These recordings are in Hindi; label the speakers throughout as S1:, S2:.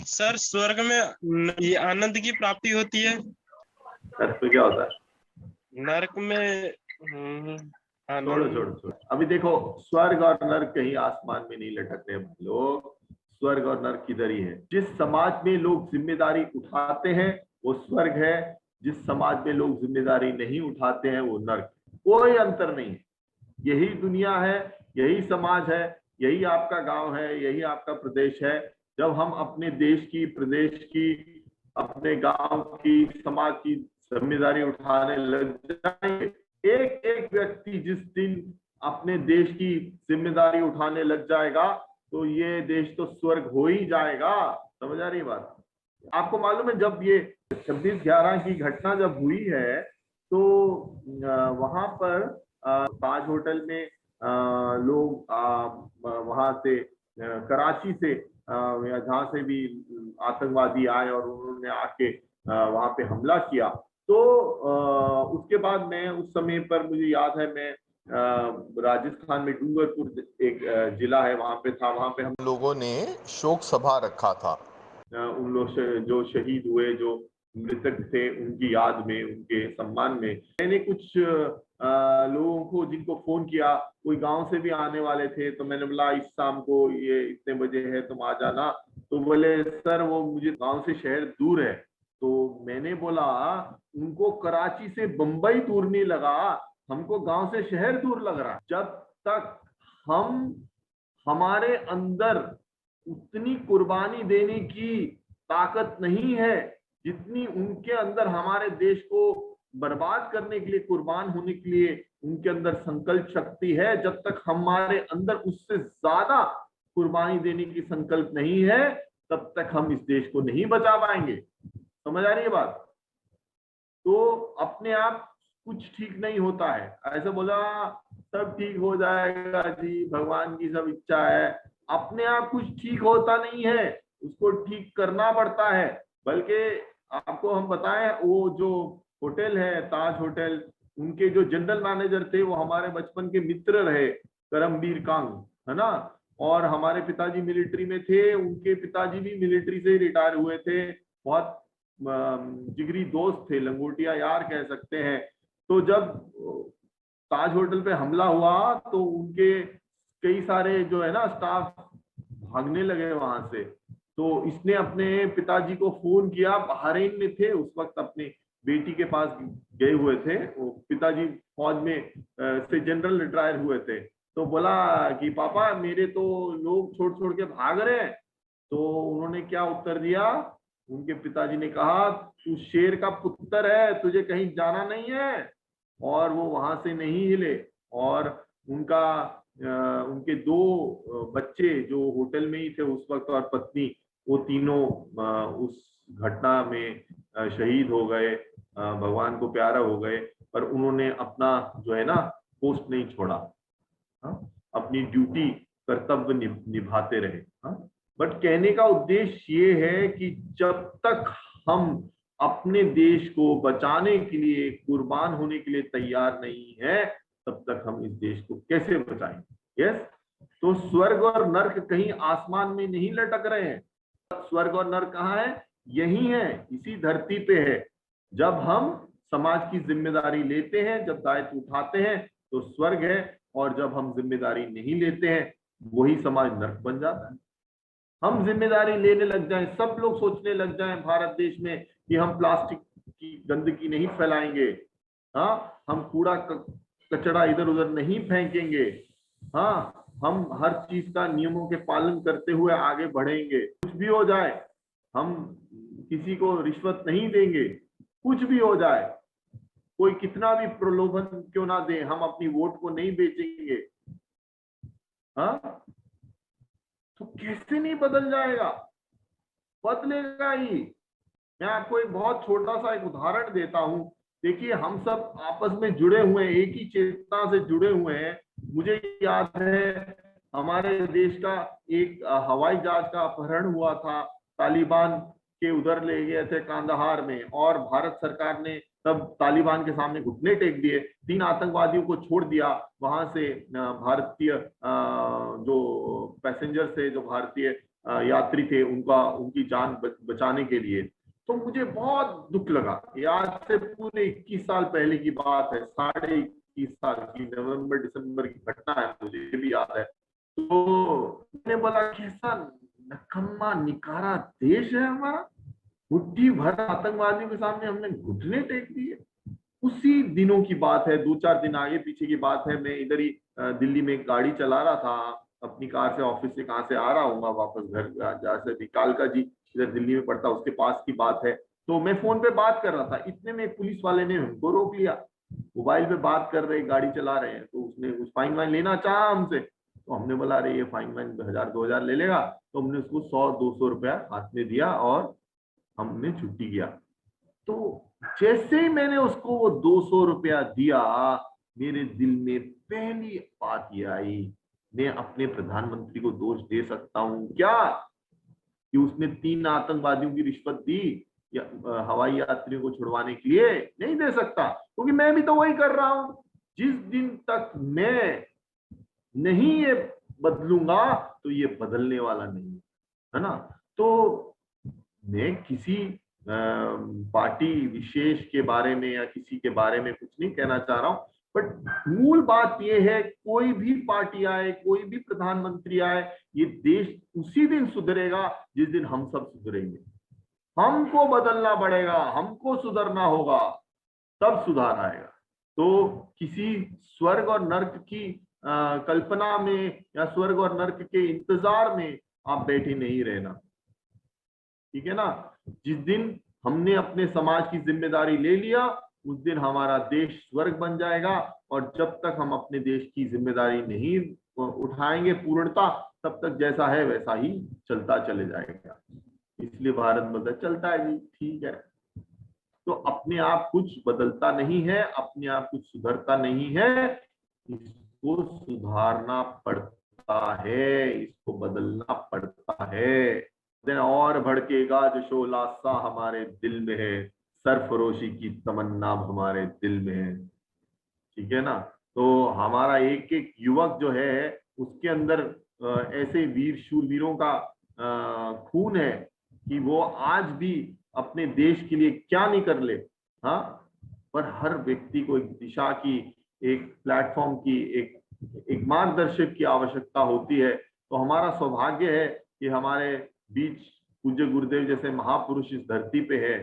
S1: सर स्वर्ग में ये आनंद की प्राप्ति होती है।
S2: नरक में क्या होता है?
S1: नरक में
S2: छोड़ो
S1: आनंद।
S2: छोड़ो छोड़ो। अभी देखो, स्वर्ग और नरक कहीं आसमान में नहीं लटक रहे भाई लोग। स्वर्ग और नरक किधर ही है। जिस समाज में लोग जिम्मेदारी उठाते हैं वो स्वर्ग है, जिस समाज में लोग जिम्मेदारी नहीं उठाते हैं वो नरक। कोई अंतर नहीं है। यही दुनिया है, यही समाज है, यही आपका गांव है, यही आपका प्रदेश है। जब हम अपने देश की, प्रदेश की, अपने गांव की, समाज की जिम्मेदारी उठाने लग जाएंगे, एक एक व्यक्ति जिस दिन अपने देश की जिम्मेदारी उठाने लग जाएगा तो ये देश तो स्वर्ग हो ही जाएगा। समझ आ रही बात? आपको मालूम है जब ये 26/11 की घटना जब हुई है तो वहां पर ताज होटल में लोग वहां से कराची से या जहां से भी आतंकवादी आए और उन्होंने आके वहां पे हमला किया। तो उसके बाद मैं उस समय पर मुझे याद है, मैं राजस्थान में डूंगरपुर एक जिला है वहां पे था। वहां पे हम
S3: लोगों ने शोक सभा रखा था।
S2: उन लोग जो शहीद हुए, जो मृतक थे, उनकी याद में, उनके सम्मान में मैंने कुछ लोगों को जिनको फोन किया, कोई गांव से भी आने वाले थे, तो मैंने बोला इस शाम को ये इतने बजे है, तुम आ जाना। तो बोले सर वो मुझे गांव से शहर दूर है। तो मैंने बोला उनको कराची से बंबई दूर नहीं लगा, हमको गांव से शहर दूर लग रहा। जब तक हम हमारे अंदर उतनी कुर्बानी देने की ताकत नहीं है जितनी उनके अंदर हमारे देश को बर्बाद करने के लिए, कुर्बान होने के लिए उनके अंदर संकल्प शक्ति है, जब तक हमारे अंदर उससे ज्यादा कुर्बानी देने की संकल्प नहीं है तब तक हम इस देश को नहीं बचा पाएंगे। समझ आ रही है बात? तो अपने आप कुछ ठीक नहीं होता है। ऐसे बोला सब ठीक हो जाएगा जी, भगवान की सब इच्छा है, अपने आप कुछ ठीक होता नहीं है, उसको ठीक करना पड़ता है। बल्कि आपको हम बताएं, वो जो होटल है ताज होटल, उनके जो जनरल मैनेजर थे वो हमारे बचपन के मित्र रहे, करमबीर कांग, है ना। और हमारे पिताजी मिलिट्री में थे, उनके पिताजी भी मिलिट्री से ही रिटायर हुए थे। बहुत जिगरी दोस्त थे, लंगोटिया यार कह सकते हैं। तो जब ताज होटल पे हमला हुआ तो उनके कई सारे जो है ना स्टाफ भागने लगे वहां से। तो इसने अपने पिताजी को फोन किया, बहरीन में थे उस वक्त, अपने बेटी के पास गए हुए थे। वो पिताजी फौज में से जनरल रिटायर हुए थे। तो बोला कि पापा मेरे तो लोग छोड़ छोड़ के भाग रहे हैं। तो उन्होंने क्या उत्तर दिया? उनके पिताजी ने कहा तू शेर का पुत्र है, तुझे कहीं जाना नहीं है। और वो वहां से नहीं हिले। और उनके दो बच्चे जो होटल में ही थे उस वक्त और पत्नी, वो तीनों उस घटना में शहीद हो गए, भगवान को प्यारा हो गए। पर उन्होंने अपना जो है ना पोस्ट नहीं छोड़ा, अपनी ड्यूटी, कर्तव्य निभाते रहे। बट कहने का उद्देश्य ये है कि जब तक हम अपने देश को बचाने के लिए, कुर्बान होने के लिए तैयार नहीं है तब तक हम इस देश को कैसे बचाएंगे? यस। तो स्वर्ग और नर्क कहीं आसमान में नहीं लटक रहे हैं। स्वर्ग और नर्क कहाँ है? यही है, इसी धरती पे है। जब हम समाज की जिम्मेदारी लेते हैं, जब दायित्व उठाते हैं तो स्वर्ग है, और जब हम जिम्मेदारी नहीं लेते हैं वही समाज नर्क बन जाता है। हम जिम्मेदारी लेने लग जाएं, सब लोग सोचने लग जाएं भारत देश में कि हम प्लास्टिक की गंदगी नहीं फैलाएंगे, हाँ, हम कूड़ा कचरा इधर उधर नहीं फेंकेंगे, हाँ, हम हर चीज का नियमों के पालन करते हुए आगे बढ़ेंगे। कुछ भी हो जाए हम किसी को रिश्वत नहीं देंगे, कुछ भी हो जाए, कोई कितना भी प्रलोभन क्यों ना दे, हम अपनी वोट को नहीं बेचेंगे। हाँ, तो कैसे नहीं बदल जाएगा? बदलेगा ही। मैं आपको एक बहुत छोटा सा एक उदाहरण देता हूं। देखिए, हम सब आपस में जुड़े हुए हैं, एक ही चेतना से जुड़े हुए हैं। मुझे याद है हमारे देश का एक हवाई जहाज का अपहरण हुआ था, तालिबान के उधर ले गए थे कांदाहार में, और भारत सरकार ने तब तालिबान के सामने घुटने टेक दिए, 3 आतंकवादियों को छोड़ दिया। वहां से भारतीय जो पैसेंजर थे, जो भारतीय यात्री थे उनकी जान बचाने के लिए। तो मुझे बहुत दुख लगा। ये आज से पूरे 21 साल पहले की बात है, 21.5 साल की, नवंबर दिसंबर की घटना है, मुझे भी याद है। तो मैंने बोला कैसा नकम्मा निकारा देश है हमारा, मुट्ठी भर आतंकवादियों के सामने हमने घुटने टेक दिए। उसी दिनों की बात है, 2-4 दिन आगे पीछे की बात है। मैं इधर ही दिल्ली में गाड़ी चला रहा था अपनी कार से, ऑफिस से कहाँ से आ रहा हूँ वापस घर, जहाँ से कालका जी इधर दिल्ली में पड़ता, उसके पास की बात है। तो मैं फोन पे बात कर रहा था, इतने में पुलिस वाले ने हमको रोक लिया। मोबाइल पे बात कर रहे, गाड़ी चला रहे हैं। तो उसने कुछ फाइन वाइन लेना चाहा हमसे। तो हमने बोला अरे ये फाइन वाइन 1000-2000 ले लेगा। तो हमने उसको 100-200 रुपया हाथ में दिया और हमने छुट्टी किया। तो जैसे ही मैंने उसको वो 200 रुपया दिया, मेरे दिल में पहली बात ये आई, मैं अपने प्रधानमंत्री को दोष दे सकता हूं क्या कि उसने 3 आतंकवादियों की रिश्वत दी या हवाई यात्रियों को छुड़वाने के लिए? नहीं दे सकता, क्योंकि मैं भी तो वही कर रहा हूं। जिस दिन तक मैं नहीं ये बदलूंगा तो ये बदलने वाला नहीं है ना। तो मैं किसी पार्टी विशेष के बारे में या किसी के बारे में कुछ नहीं कहना चाह रहा हूं, बट मूल बात यह है, कोई भी पार्टी आए, कोई भी प्रधानमंत्री आए, ये देश उसी दिन सुधरेगा जिस दिन हम सब सुधरेंगे। हमको बदलना पड़ेगा, हमको सुधरना होगा, तब सुधार आएगा। तो किसी स्वर्ग और नर्क की कल्पना में या स्वर्ग और नर्क के इंतजार में आप बैठे नहीं रहना, ठीक है ना। जिस दिन हमने अपने समाज की जिम्मेदारी ले लिया, उस दिन हमारा देश स्वर्ग बन जाएगा। और जब तक हम अपने देश की जिम्मेदारी नहीं उठाएंगे पूर्णता, तब तक जैसा है वैसा ही चलता चले जाएगा। इसलिए भारत बदल चलता है जी, ठीक है। तो अपने आप कुछ बदलता नहीं है, अपने आप कुछ सुधरता नहीं है, इसको सुधारना पड़ता है, इसको बदलना पड़ता है। और भड़केगा जो शोला सा हमारे दिल में है, सरफरोशी की तमन्ना हमारे दिल में है, ठीक है ना। तो हमारा एक एक युवक जो है, उसके अंदर ऐसे वीर शूरवीरों का खून है कि वो आज भी अपने देश के लिए क्या नहीं कर ले। हाँ, पर हर व्यक्ति को एक दिशा की, एक प्लेटफॉर्म की, एक मार्गदर्शक की आवश्यकता होती है। तो हमारा सौभाग्य है कि हमारे बीच पूज्य गुरुदेव जैसे महापुरुष इस धरती पे है।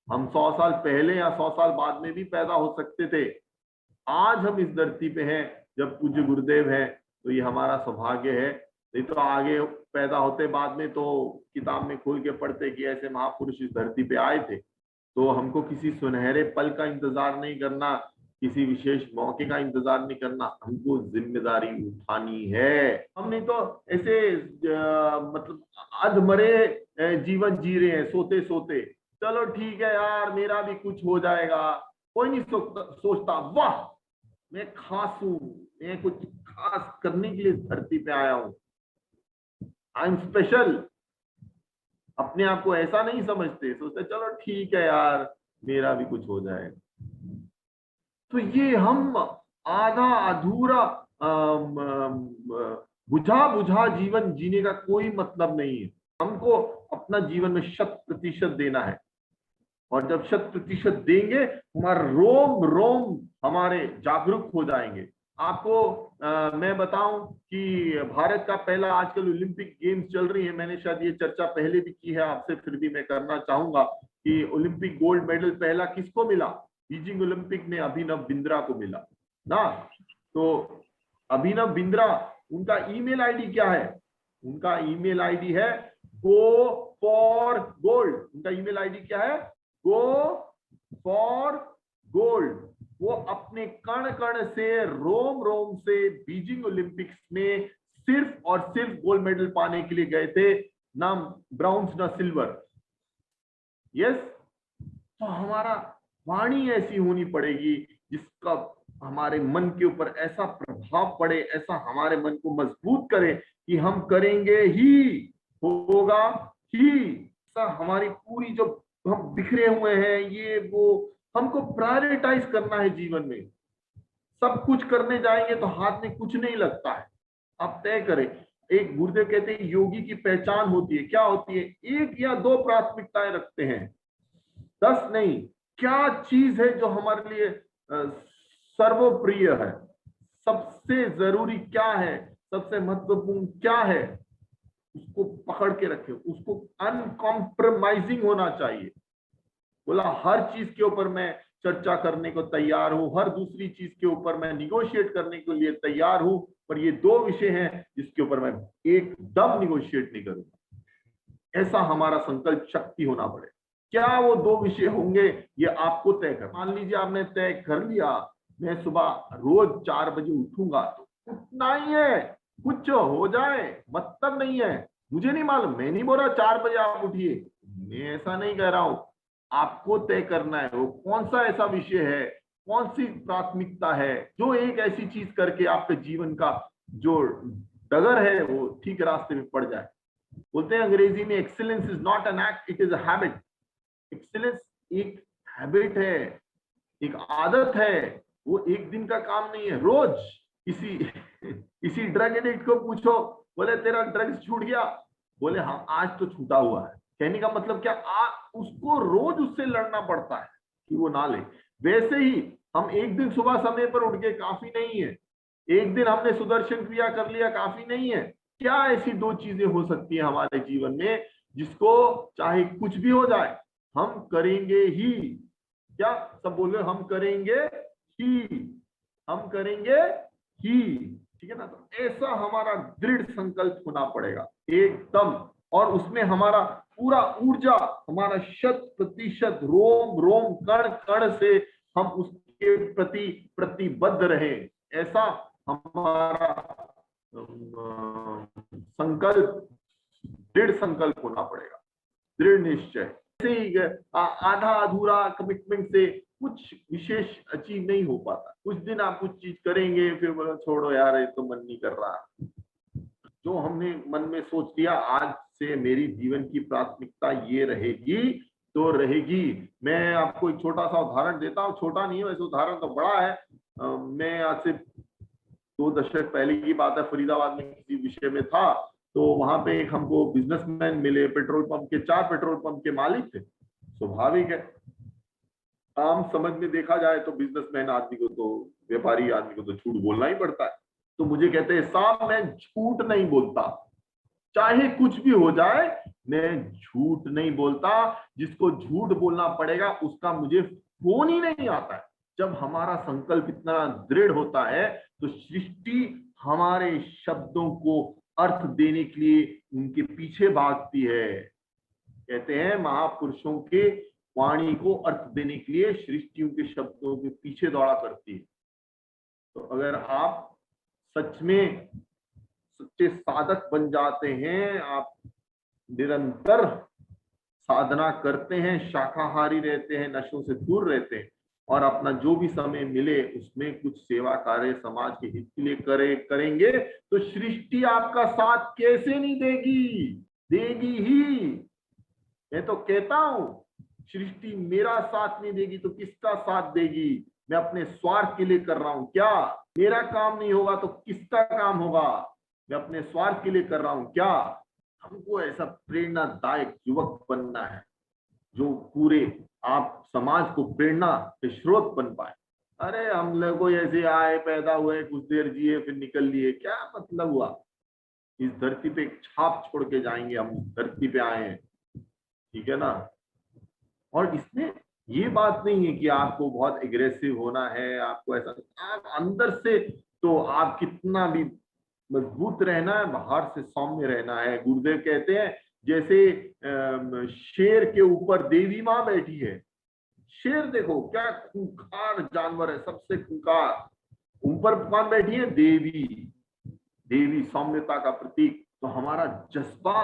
S2: हम 100 साल पहले या 100 साल बाद में भी पैदा हो सकते थे। आज हम इस धरती पे हैं जब पूज्य गुरुदेव हैं, तो ये हमारा सौभाग्य है। नहीं तो आगे पैदा होते बाद में तो किताब में खोल के पढ़ते कि ऐसे महापुरुष इस धरती पे आए थे। तो हमको किसी सुनहरे पल का इंतजार नहीं करना, किसी विशेष मौके का इंतजार नहीं करना, हमको जिम्मेदारी उठानी है। हम नहीं तो ऐसे मतलब अधमरे जीवन जी रहे हैं, सोते सोते। चलो ठीक है यार, मेरा भी कुछ हो जाएगा, कोई नहीं सोचता वाह मैं खास हूं, मैं कुछ खास करने के लिए धरती पे आया हूं, आई एम स्पेशल। अपने आप को ऐसा नहीं समझते, सोचते चलो ठीक है यार मेरा भी कुछ हो जाएगा। तो ये हम आधा अधूरा बुझा बुझा जीवन जीने का कोई मतलब नहीं है। हमको अपना जीवन में 100% देना है, और जब 100% देंगे, हमारा रोम रोम हमारे जागरूक हो जाएंगे। आपको मैं बताऊं कि भारत का पहला आजकल ओलंपिक गेम्स चल रही है, मैंने शायद ये चर्चा पहले भी की है आपसे, फिर भी मैं करना चाहूंगा कि ओलंपिक गोल्ड मेडल पहला किसको मिला? बीजिंग ओलंपिक में अभिनव बिंद्रा को मिला ना। तो अभिनव बिंद्रा, उनका ईमेल आईडी क्या है? उनका ईमेल आईडी है गो फॉर गोल्ड। उनका ईमेल आईडी क्या है? Go for gold. वो अपने कण कण से, रोम रोम से बीजिंग ओलंपिक्स में सिर्फ और सिर्फ गोल्ड मेडल पाने के लिए गए थे, ना ब्राउन्स ना सिल्वर। यस, तो हमारा वाणी ऐसी होनी पड़ेगी जिसका हमारे मन के ऊपर ऐसा प्रभाव पड़े, ऐसा हमारे मन को मजबूत करे कि हम करेंगे ही, होगा ही। ऐसा हमारी पूरी जो हम बिखरे हुए हैं ये वो, हमको प्रायोरिटाइज करना है जीवन में। सब कुछ करने जाएंगे तो हाथ में कुछ नहीं लगता है। आप तय करें एक गुरुदेव कहते हैं योगी की पहचान होती है, क्या होती है? 1 या 2 प्राथमिकताएं रखते हैं, 10 नहीं। क्या चीज है जो हमारे लिए सर्वप्रिय है, सबसे जरूरी क्या है, सबसे महत्वपूर्ण क्या है, उसको पकड़ के रखे, उसको अनकॉम्प्रोमाइजिंग होना चाहिए। बोला हर चीज के ऊपर मैं चर्चा करने को तैयार हूं, हर दूसरी चीज के ऊपर मैं निगोशिएट करने के लिए तैयार हूं, पर ये 2 विषय हैं जिसके ऊपर मैं एकदम निगोशिएट नहीं करूंगा। ऐसा हमारा संकल्प शक्ति होना पड़े। क्या वो 2 विषय होंगे, ये आपको तय कर। मान लीजिए आपने तय कर लिया मैं सुबह रोज 4 बजे उठूंगा, तो उठना ही है, कुछ हो जाए मतलब नहीं है। मुझे नहीं मालूम, मैं नहीं बोल रहा 4 बजे आप उठिए, मैं ऐसा नहीं कह रहा हूं। आपको तय करना है वो कौन सा ऐसा विषय है, कौन सी प्राथमिकता है जो एक ऐसी चीज करके आपके जीवन का जो डगर है वो ठीक रास्ते में पड़ जाए। बोलते हैं अंग्रेजी में excellence is not an act, it is a habit. Excellence एक हैबिट है, एक आदत है, वो एक दिन का काम नहीं है। रोज किसी ड्रग एडिक्ट को पूछो, बोले तेरा ड्रग्स छूट गया, बोले हाँ आज तो छूटा हुआ है। कहने का मतलब क्या, उसको रोज उससे लड़ना पड़ता है कि वो ना ले। वैसे ही हम एक दिन सुबह समय पर उठ के काफी नहीं है, एक दिन हमने सुदर्शन क्रिया कर लिया काफी नहीं है। क्या ऐसी 2 चीजें हो सकती है हमारे जीवन में जिसको चाहे कुछ भी हो जाए हम करेंगे ही? क्या सब बोले हम करेंगे ही, हम करेंगे ही, ठीक है ना? तो ऐसा हमारा दृढ़ संकल्प होना पड़ेगा एकदम, और उसमें हमारा पूरा ऊर्जा, हमारा 100% रोम रोम कण कण से हम उसके प्रति प्रतिबद्ध रहे। ऐसा हमारा संकल्प, दृढ़ संकल्प होना पड़ेगा, दृढ़ निश्चय। ऐसे ही आधा अधूरा कमिटमेंट से कुछ विशेष अचीव नहीं हो पाता। कुछ दिन आप कुछ चीज करेंगे फिर बोला छोड़ो यार ये तो मन नहीं कर रहा। जो हमने मन में सोच लिया आज से मेरी जीवन की प्राथमिकता ये रहेगी तो रहेगी। मैं आपको एक छोटा सा उदाहरण देता हूँ, छोटा नहीं है वैसे, उदाहरण तो बड़ा है। मैं आज से 2 दशक पहले की बात है, फरीदाबाद में किसी विषय में था, तो वहां पे एक हमको बिजनेसमैन मिले, पेट्रोल पंप के 4 पेट्रोल पंप के मालिक थे। स्वाभाविक है, आम समझ में देखा जाए तो बिजनेसमैन आदमी को तो, व्यापारी आदमी को तो झूठ बोलना ही पड़ता है। तो मुझे कहते हैं साहब मैं झूठ नहीं बोलता, चाहे कुछ भी हो जाए मैं झूठ नहीं बोलता, जिसको झूठ बोलना पड़ेगा उसका मुझे फोन ही नहीं आता है। जब हमारा संकल्प इतना दृढ़ होता है तो सृष्टि हमारे शब्दों को अर्थ देने के लिए उनके पीछे भागती है। कहते हैं महापुरुषों के वाणी को अर्थ देने के लिए सृष्टियों के शब्दों के पीछे दौड़ा करती है। तो अगर आप सच में सच्चे साधक बन जाते हैं, आप निरंतर साधना करते हैं, शाकाहारी रहते हैं, नशों से दूर रहते हैं, और अपना जो भी समय मिले उसमें कुछ सेवा कार्य समाज के हित के लिए करेंगे, तो सृष्टि आपका साथ कैसे नहीं देगी? देगी ही। मैं तो कहता हूं सृष्टि मेरा साथ नहीं देगी तो किसका साथ देगी? मैं अपने स्वार्थ के लिए कर रहा हूं क्या? मेरा काम नहीं होगा तो किसका काम होगा? मैं अपने स्वार्थ के लिए कर रहा हूं क्या? हमको ऐसा प्रेरणादायक युवक बनना है जो पूरे आप समाज को प्रेरणा के स्रोत बन पाए। अरे हम लोग ऐसे आए, पैदा हुए, कुछ देर जिए, फिर निकल लिए, क्या मतलब हुआ? इस धरती पे एक छाप छोड़ के जाएंगे, हम धरती पे आए हैं, ठीक है ना? और इसमें ये बात नहीं है कि आपको बहुत एग्रेसिव होना है, आपको ऐसा, आप अंदर से तो आप कितना भी मजबूत रहना है, बाहर से सौम्य रहना है। गुरुदेव कहते हैं जैसे शेर के ऊपर देवी माँ बैठी है। शेर देखो क्या खूंखार जानवर है, सबसे खूंखार, ऊपर कौन बैठी है? देवी। देवी सौम्यता का प्रतीक। तो हमारा जज्बा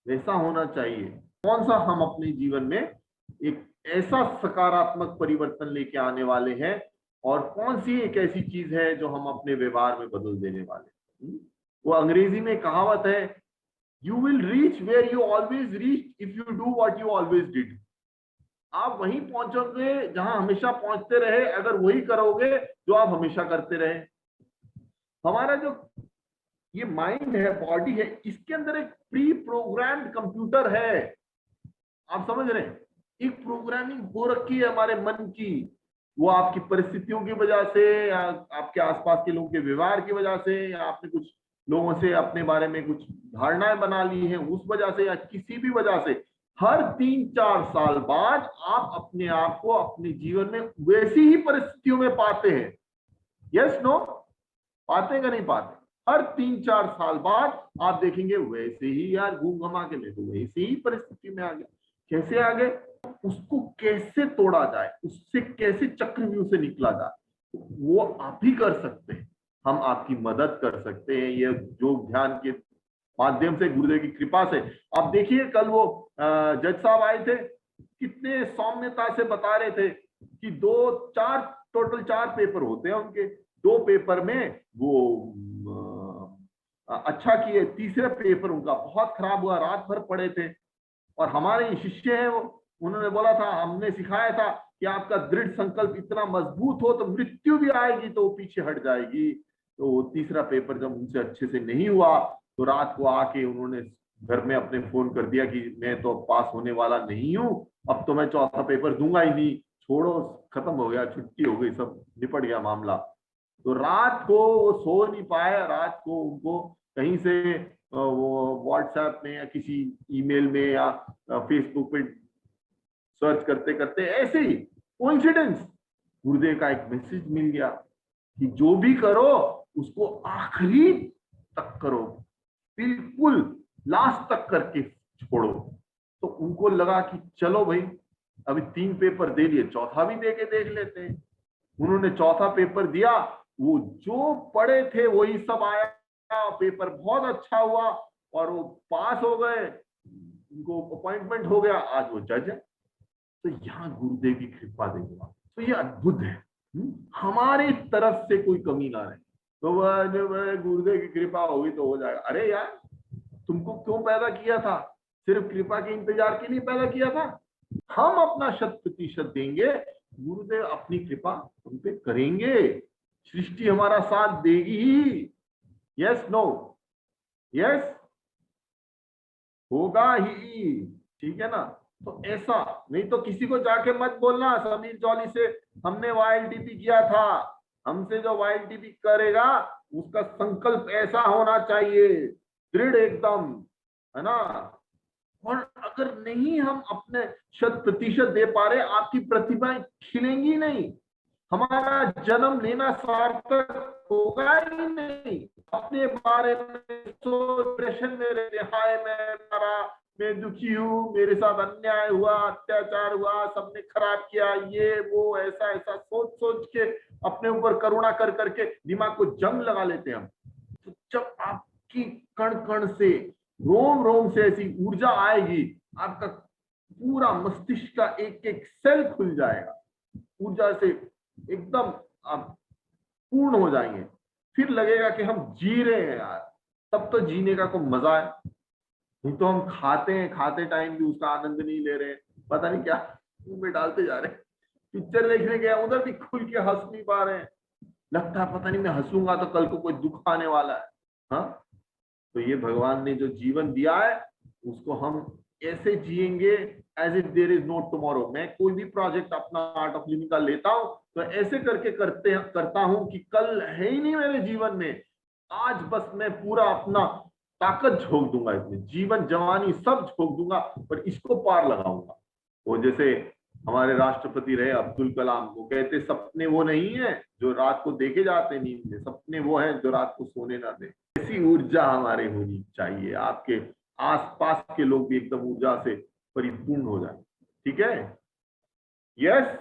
S2: वैसा होना चाहिए। कौन सा हम अपने जीवन में एक ऐसा सकारात्मक परिवर्तन लेके आने वाले हैं, और कौन सी एक ऐसी चीज है जो हम अपने व्यवहार में बदल देने वाले हैं। वो अंग्रेजी में कहावत है, you will reach where you always reach if you do what you always did. आप वहीं पहुंचोगे जहां हमेशा पहुंचते रहे, अगर वही करोगे जो आप हमेशा करते रहे। हमारा जो ये माइंड है, बॉडी है, इसके अंदर एक प्री प्रोग्राम्ड कंप्यूटर है। आप समझ रहे हैं? एक प्रोग्रामिंग हो रखी है हमारे मन की, वो आपकी परिस्थितियों की वजह से या आपके आसपास के लोगों के व्यवहार की वजह से या आपने कुछ लोगों से अपने बारे में कुछ धारणाएं बना ली हैं उस वजह से या किसी भी वजह से हर 3-4 साल बाद आप अपने आप को अपने जीवन में वैसी ही परिस्थितियों में पाते हैं। Yes no? पाते हैं कि नहीं पाते? हर 3-4 साल बाद आप देखेंगे वैसे ही, यार घूम घमा के मैं तो वैसी ही परिस्थिति में आ गया। कैसे आ गए? उसको कैसे तोड़ा जाए, उससे कैसे चक्रव्यूह से निकला जाए, वो आप ही कर सकते हैं। हम आपकी मदद कर सकते हैं ये योग ध्यान के माध्यम से, गुरुदेव की कृपा से। आप देखिए कल वो जज साहब आए थे, कितने सौम्यता से बता रहे थे कि टोटल 4 पेपर होते हैं उनके, 2 पेपर में वो अच्छा किए, तीसरे पेपर उनका बहुत खराब हुआ, रात भर पढ़े थे। और हमारे शिष्य हैं वो, उन्होंने बोला था, हमने सिखाया था कि आपका दृढ़ संकल्प इतना मजबूत हो तो मृत्यु भी आएगी तो वो पीछे हट जाएगी। तो वो तीसरा पेपर जब उनसे अच्छे से नहीं हुआ तो रात को आके उन्होंने घर में अपने फोन कर दिया कि मैं तो पास होने वाला नहीं हूं, अब तो मैं चौथा पेपर दूंगा ही नहीं, छोड़ो, खत्म हो गया, छुट्टी हो गई, सब निपट गया मामला। तो रात को वो सो नहीं पाए, रात को उनको कहीं से वो व्हाट्सएप में या किसी ईमेल में या फेसबुक पे सर्च करते करते ऐसे ही कोइंसिडेंस गुरुदेव का एक मैसेज मिल गया कि जो भी करो उसको आखिरी तक करो, बिल्कुल लास्ट तक करके छोड़ो। तो उनको लगा कि चलो भाई, अभी 3 पेपर दे लिए, चौथा भी दे के देख लेते हैं। उन्होंने चौथा पेपर दिया, वो जो पढ़े थे वही सब आया, पेपर बहुत अच्छा हुआ और वो पास हो गए, उनको अपॉइंटमेंट हो गया, आज वो जज है। तो यहाँ गुरुदेव की कृपा देखो, तो ये अद्भुत है। हमारी तरफ से कोई कमी ना रहे, तो वह गुरुदेव की कृपा होगी तो हो जाएगा। अरे यार, तुमको क्यों पैदा किया था? सिर्फ कृपा के इंतजार के लिए पैदा किया था। हम अपना 100% देंगे, गुरुदेव अपनी कृपा हम पे करेंगे, सृष्टि हमारा साथ देगी ही। Yes no? यस, होगा ही, ठीक है ना? तो ऐसा नहीं तो किसी को जाके मत बोलना समीर जॉली से हमने वाईएलटीपी किया था। हमसे जो वाईएलटीपी करेगा उसका संकल्प ऐसा होना चाहिए, दृढ़ एकदम, है ना? और अगर नहीं हम अपने 100% दे पा रहे, आपकी प्रतिभाएं खिलेंगी नहीं, हमारा जन्म लेना सार्थक होगा ही नहीं। अपने बारे में डिप्रेशन में रहते, हाय मैं दुखी हूँ, मेरे साथ अन्याय हुआ, अत्याचार हुआ, सबने खराब किया, ये वो, ऐसा ऐसा सोच सोच के अपने ऊपर करुणा कर करके दिमाग को जंग लगा लेते हैं हम। तो जब आपकी कण कण से, रोम रोम से ऐसी ऊर्जा आएगी, आपका पूरा मस्तिष्क का एक एक सेल खुल जाएगा, ऊर्जा से एकदम आप पूर्ण हो जाएंगे। फिर लगेगा कि हम जी रहे हैं यार, तब तो जीने का कोई मजा है। नहीं तो हम खाते हैं, खाते टाइम भी उसका आनंद नहीं ले रहे हैं, पता नहीं क्या मुंह में डालते जा रहे हैं। पिक्चर देखने गया, उधर भी खुल के हंस नहीं पा रहे हैं, लगता है पता नहीं मैं हंसूंगा तो कल को कोई दुख आने वाला है। हाँ, तो ये भगवान ने जो जीवन दिया है उसको हम ऐसे जिएंगे as if there is no tomorrow. मैं कोई भी प्रोजेक्ट अपना आर्ट ऑफ लिविंग का लेता हूं तो ऐसे करके करता हूं कि कल है ही नहीं मेरे जीवन में, आज बस मैं पूरा अपना ताकत झोंक दूंगा, इसमें जीवन जवानी सब झोंक दूंगा पर इसको पार लगाऊंगा। वो जैसे हमारे राष्ट्रपति रहे अब्दुल कलाम, वो कहते सपने वो नहीं है जो रात को देखे जाते नींद में, सपने वो है जो रात को सोने ना दे। ऐसी ऊर्जा हमारे होनी चाहिए, आपके आसपास के लोग भी एकदम ऊर्जा से परिपूर्ण हो जाए। ठीक है? यस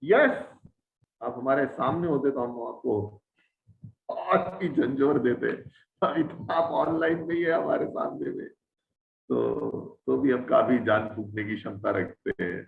S2: यस, आप हमारे सामने होते तो हम आपको बहुत ही झंझोर देते, अभी तो आप ऑनलाइन में ही है हमारे सामने में, तो भी हम काफी जान फूकने की क्षमता रखते हैं।